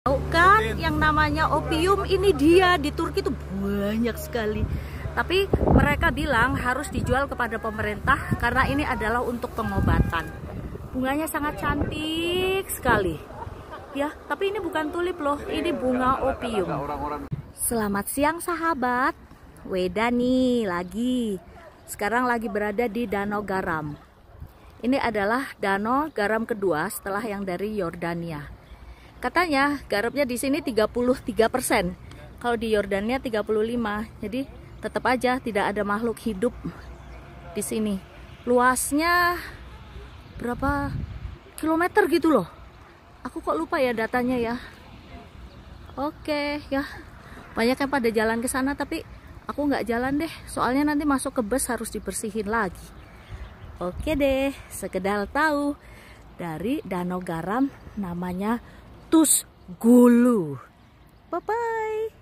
Tahu kan yang namanya opium ini dia di Turki itu banyak sekali. Tapi mereka bilang harus dijual kepada pemerintah karena ini adalah untuk pengobatan. Bunganya sangat cantik sekali. Ya, tapi ini bukan tulip loh, ini bunga opium. Selamat siang sahabat. Weda nih lagi. Sekarang lagi berada di Danau Garam. Ini adalah danau garam kedua setelah yang dari Yordania. Katanya garamnya di sini 33%. Kalau di Yordania 35%. Jadi tetap aja tidak ada makhluk hidup di sini. Luasnya berapa kilometer gitu loh. Aku kok lupa ya datanya ya. Oke ya. Banyak yang pada jalan ke sana tapi aku nggak jalan deh. Soalnya nanti masuk ke bus harus dibersihin lagi. Oke deh, sekedar tahu dari Danau Garam namanya Tuz Gulu. Bye bye.